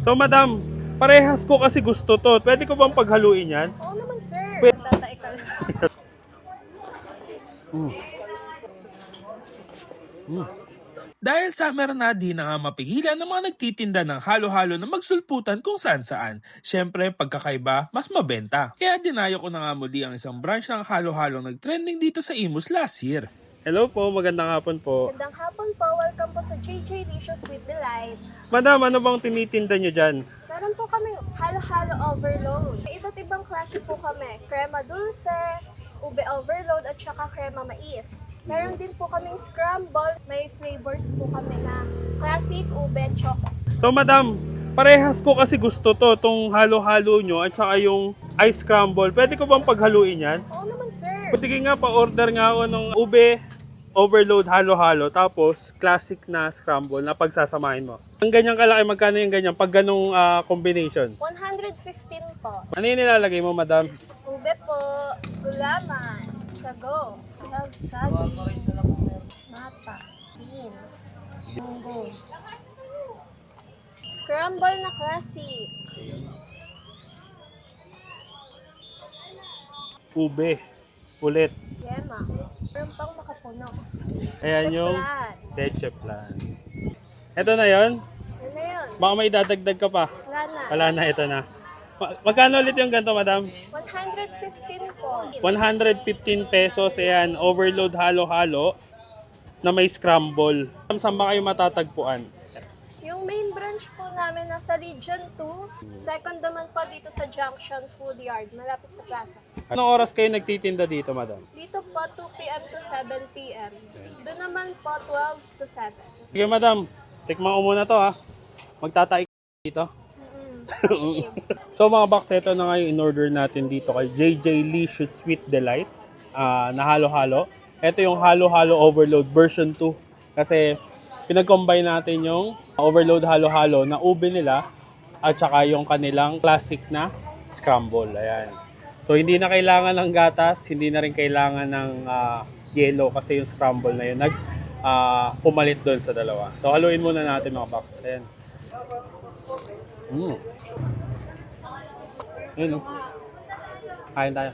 So madam, parehas ko kasi gusto to. Pwede ko bang paghaluin yan? Oo naman, sir. Pwede. Tatay ka lang. Dahil summer na, di na nga mapigilan ng mga nagtitinda ng halo-halo na magsulputan kung saan-saan. Siyempre, pagkakaiba, mas mabenta. Kaya dinayo ko na nga muli ang isang branch ng halo-halo nag-trending dito sa Imus last year. Hello po, magandang hapon po. Magandang hapon po. Welcome po sa JJ Licious Sweet Delights. Madam, ano bang tinitinda nyo dyan? Meron po kami halo-halo overload. Iba't ibang klase po kami. Crema dulce, ube overload, at saka crema mais. Meron din po kaming scramble. May flavors po kami na classic, ube, choco. So madam, parehas ko kasi gusto to, tong halo-halo nyo at saka yung ice scramble. Pwede ko bang paghaluin yan? Oo naman, sir. Sige nga, pa-order nga ako ng ube, overload, halo-halo, tapos classic na scramble na pagsasamahin mo. Ang ganyang kalaki, magkano yung ganyan pag ganong combination? 115 po. Ano yung nilalagay mo, madam? Ube po, gulaman, sago, love saging, mata, beans, munggo. Scramble na classic. Ube. Ulit. Yema. Meron pang makapuno. Ayan yung Plan. leche plan. Ito na yon. Yan na yun. Baka may dadagdag ka pa. Wala na. Wala na, ito na. Magkano ulit yung ganito, madam? 115 po. 115 pesos. Ayan, overload halo-halo na may scramble. Saan ba kayo matatagpuan? Yung main branch po namin nasa Legion 2. Second naman po dito sa Junction Food Yard, malapit sa plaza. Anong oras kayo nagtitinda dito, madam? Dito po 2 p.m. to 7 p.m. Doon naman po 12 to 7. Sige, madam. Tikman ko muna to, ha. Magtatay dito. Positive. So mga box, ito na nga yung in-order natin dito kay JJ Licious Sweet Delights na halo-halo. Ito yung halo-halo overload version 2. Kasi pinag-combine natin yung overload halo-halo na ube nila at saka yung kanilang classic na scramble. Ayan. So hindi na kailangan ng gatas, hindi na rin kailangan ng yellow kasi yung scramble na yun pumalit doon sa dalawa. So haluin muna natin mga box. Ayan. Yun, oh. Kain tayo.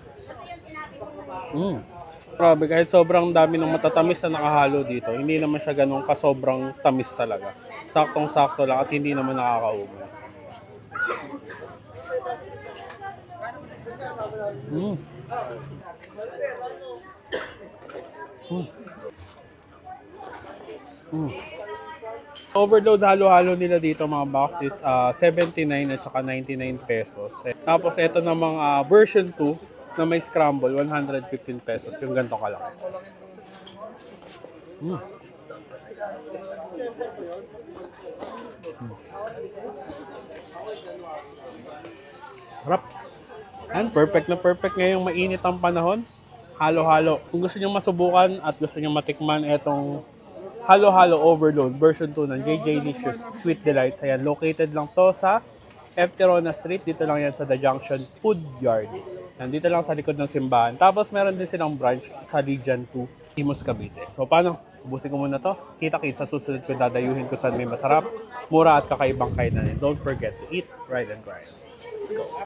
Grabe, kahit sobrang dami ng matatamis na nakahalo dito, hindi naman siya ganun kasobrang tamis talaga. Saktong-sakto lang at hindi naman nakakaubo. Overload halo-halo nila dito mga box is 79 at saka 99 pesos. Tapos ito namang version 2 na may scramble, 115 pesos. Yung ganito kalaki. Harap. And perfect na perfect ngayong mainit ang panahon. Halo-halo. Kung gusto niyo masubukan at gusto niyo matikman itong halo-halo overload version 2 ng JJ Licious Sweet Delights. Ayan, located lang to sa Efterona Street. Dito lang yan sa The Junction Food Yard. Nandito lang sa likod ng simbahan. Tapos meron din silang branch sa Legion 2, Imus, Cavite. So paano? Ubusin ko muna to. Kita-kits sa susunod ko dadayuhin ko saan may masarap, mura at kakaibang kainan. And don't forget to eat, ride, and grind. Let's go.